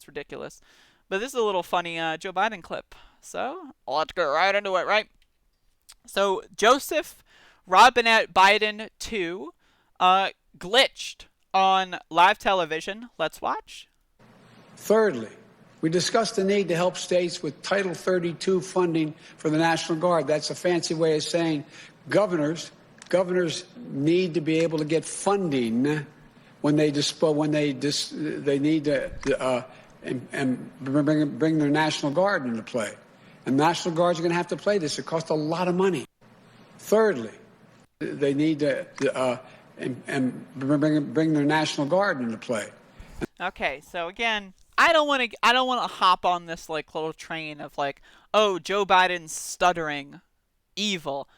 ridiculous. But this is a little funny Joe Biden clip. So let's get right into it, right? So Joseph Robinette Biden 2 glitched on live television. Let's watch. Thirdly, we discussed the need to help states with Title 32 funding for the National Guard. That's a fancy way of saying governors need to be able to get funding when they need to bring their National Guard into play. And National Guards are going to have to play this. It costs a lot of money. Thirdly, they need to bring their National Guard into play. Okay, so again, I don't want to hop on this like little train of like, oh, Joe Biden's stuttering, evil.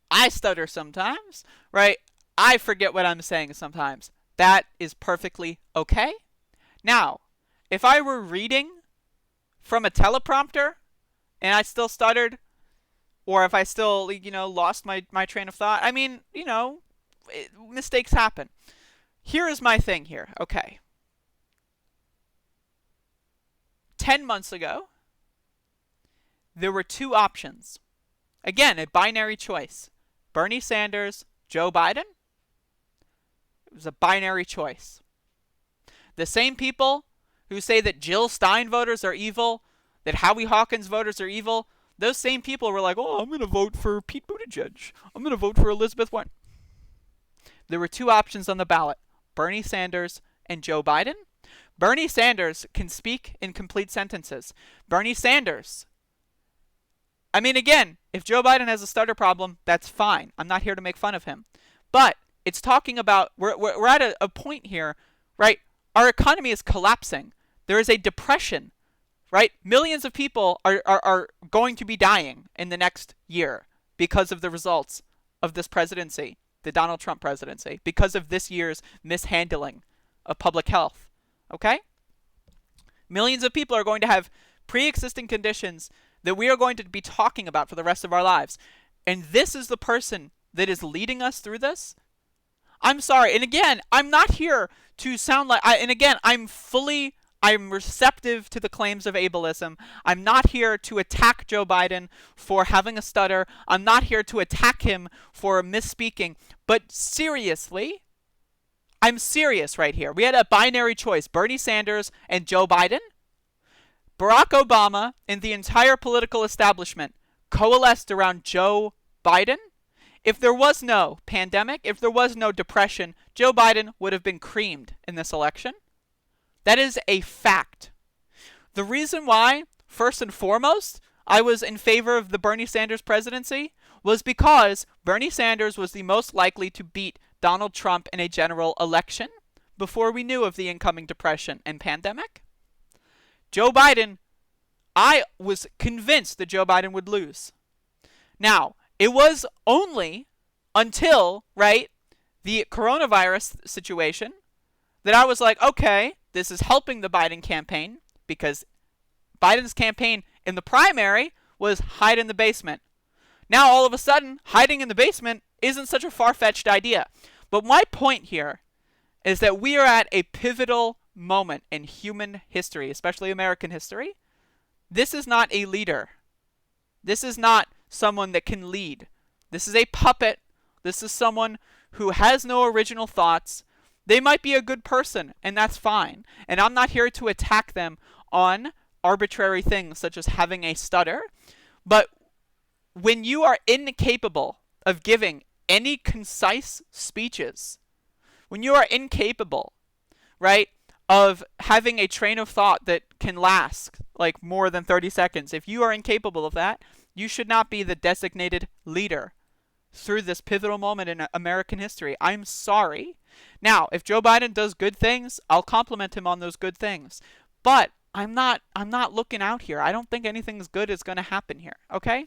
I stutter sometimes, right? I forget what I'm saying sometimes. That is perfectly okay. Now, if I were reading from a teleprompter and I still stuttered, or if I still, lost my train of thought, I mean, mistakes happen. Here is my thing here, okay. 10 months ago, there were two options. Again, a binary choice. Bernie Sanders, Joe Biden. It was a binary choice. The same people who say that Jill Stein voters are evil, that Howie Hawkins voters are evil, those same people were like, oh, I'm going to vote for Pete Buttigieg. I'm going to vote for Elizabeth Warren. There were two options on the ballot, Bernie Sanders and Joe Biden. Bernie Sanders can speak in complete sentences. Bernie Sanders. I mean, again, if Joe Biden has a stutter problem, that's fine. I'm not here to make fun of him. But it's talking about, we're at a point here, right? Our economy is collapsing. There is a depression, right? Millions of people are going to be dying in the next year because of the results of this presidency, the Donald Trump presidency, because of this year's mishandling of public health. Okay? Millions of people are going to have pre-existing conditions that we are going to be talking about for the rest of our lives. And this is the person that is leading us through this? I'm sorry. And again, I'm not here to sound like... I'm receptive to the claims of ableism. I'm not here to attack Joe Biden for having a stutter. I'm not here to attack him for misspeaking. But seriously... I'm serious right here. We had a binary choice, Bernie Sanders and Joe Biden. Barack Obama and the entire political establishment coalesced around Joe Biden. If there was no pandemic, if there was no depression, Joe Biden would have been creamed in this election. That is a fact. The reason why, first and foremost, I was in favor of the Bernie Sanders presidency was because Bernie Sanders was the most likely to beat Donald Trump in a general election before we knew of the incoming depression and pandemic. Joe Biden, I was convinced that Joe Biden would lose. Now, it was only until, right, the coronavirus situation that I was like, okay, this is helping the Biden campaign because Biden's campaign in the primary was hide in the basement. Now, all of a sudden, hiding in the basement isn't such a far-fetched idea. But my point here is that we are at a pivotal moment in human history, especially American history. This is not a leader. This is not someone that can lead. This is a puppet. This is someone who has no original thoughts. They might be a good person, and that's fine. And I'm not here to attack them on arbitrary things such as having a stutter. But when you are incapable of giving any concise speeches, when you are incapable, right, of having a train of thought that can last like more than 30 seconds, if you are incapable of that, you should not be the designated leader through this pivotal moment in American history. I'm sorry. Now, if Joe Biden does good things, I'll compliment him on those good things. But I'm not looking out here. I don't think anything good is going to happen here, okay?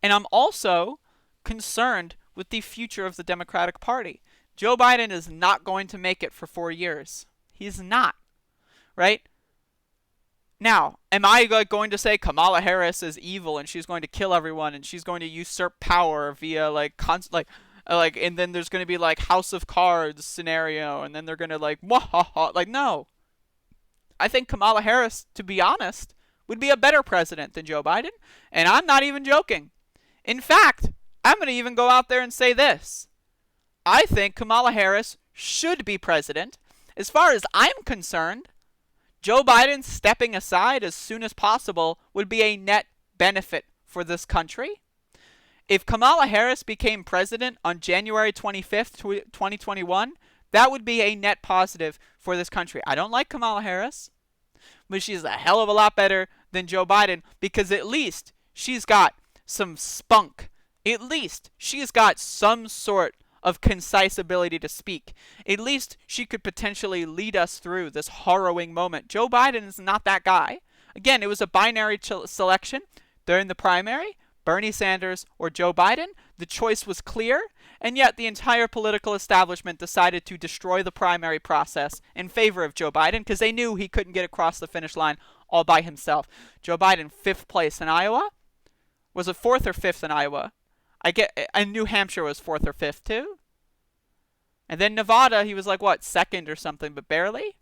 And I'm also concerned with the future of the Democratic Party. Joe Biden is not going to make it for 4 years. He's not, right? Now, am I going to say Kamala Harris is evil and she's going to kill everyone and she's going to usurp power via and then there's going to be like House of Cards scenario and then they're going to like no. I think Kamala Harris, to be honest, would be a better president than Joe Biden. And I'm not even joking. In fact, I'm going to even go out there and say this. I think Kamala Harris should be president. As far as I'm concerned, Joe Biden stepping aside as soon as possible would be a net benefit for this country. If Kamala Harris became president on January 25th, 2021, that would be a net positive for this country. I don't like Kamala Harris, but she's a hell of a lot better than Joe Biden because at least she's got some spunk. At least she's got some sort of concise ability to speak. At least she could potentially lead us through this harrowing moment. Joe Biden is not that guy. Again, it was a binary selection during the primary. Bernie Sanders or Joe Biden, the choice was clear, and yet the entire political establishment decided to destroy the primary process in favor of Joe Biden because they knew he couldn't get across the finish line all by himself. Joe Biden, 5th place in Iowa. Was it 4th or 5th in Iowa? And New Hampshire was 4th or 5th too. And then Nevada, he was like, what, 2nd or something, but barely?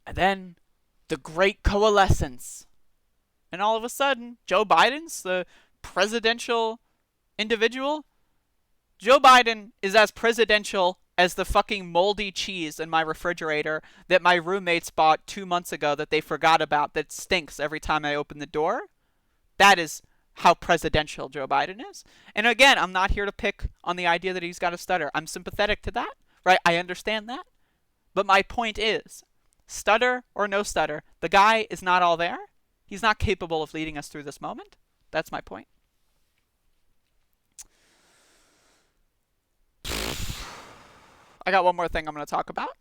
And then the Great Coalescence. And all of a sudden, Joe Biden's the presidential individual. Joe Biden is as presidential as the fucking moldy cheese in my refrigerator that my roommates bought 2 months ago that they forgot about that stinks every time I open the door. That is how presidential Joe Biden is. And again, I'm not here to pick on the idea that he's got a stutter. I'm sympathetic to that, right? I understand that. But my point is, stutter or no stutter, the guy is not all there. He's not capable of leading us through this moment. That's my point. I got one more thing I'm going to talk about.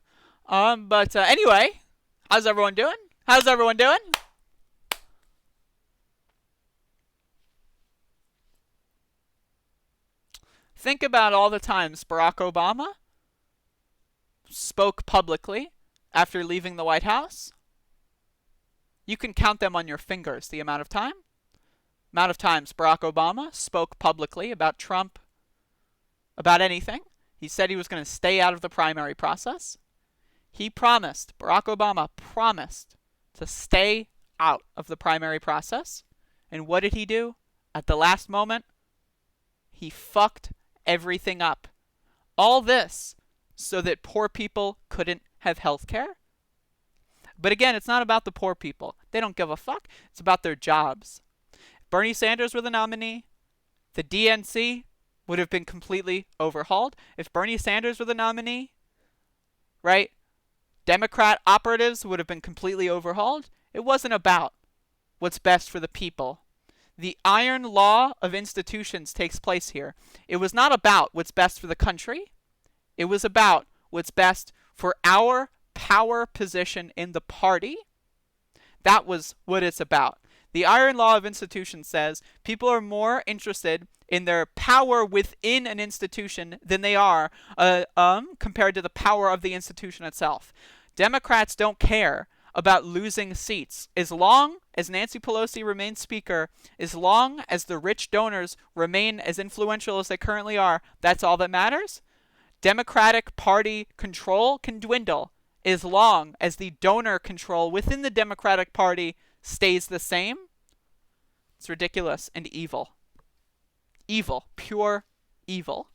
But anyway, how's everyone doing? How's everyone doing? Think about all the times Barack Obama spoke publicly after leaving the White House. You can count them on your fingers, the amount of times Barack Obama spoke publicly about Trump, about anything. He said he was going to stay out of the primary process. Barack Obama promised to stay out of the primary process. And what did he do? At the last moment, he fucked everything up. All this so that poor people couldn't have health care. But again, it's not about the poor people. They don't give a fuck. It's about their jobs. If Bernie Sanders were the nominee, the DNC would have been completely overhauled. If Bernie Sanders were the nominee, right, Democrat operatives would have been completely overhauled. It wasn't about what's best for the people. The iron law of institutions takes place here. It was not about what's best for the country. It was about what's best for our power position in the party. That was what it's about. The iron law of institutions says people are more interested in their power within an institution than they are compared to the power of the institution itself. Democrats don't care about losing seats. As long as Nancy Pelosi remains Speaker, as long as the rich donors remain as influential as they currently are, that's all that matters. Democratic Party control can dwindle as long as the donor control within the Democratic Party stays the same. It's ridiculous and evil. Evil. Pure evil.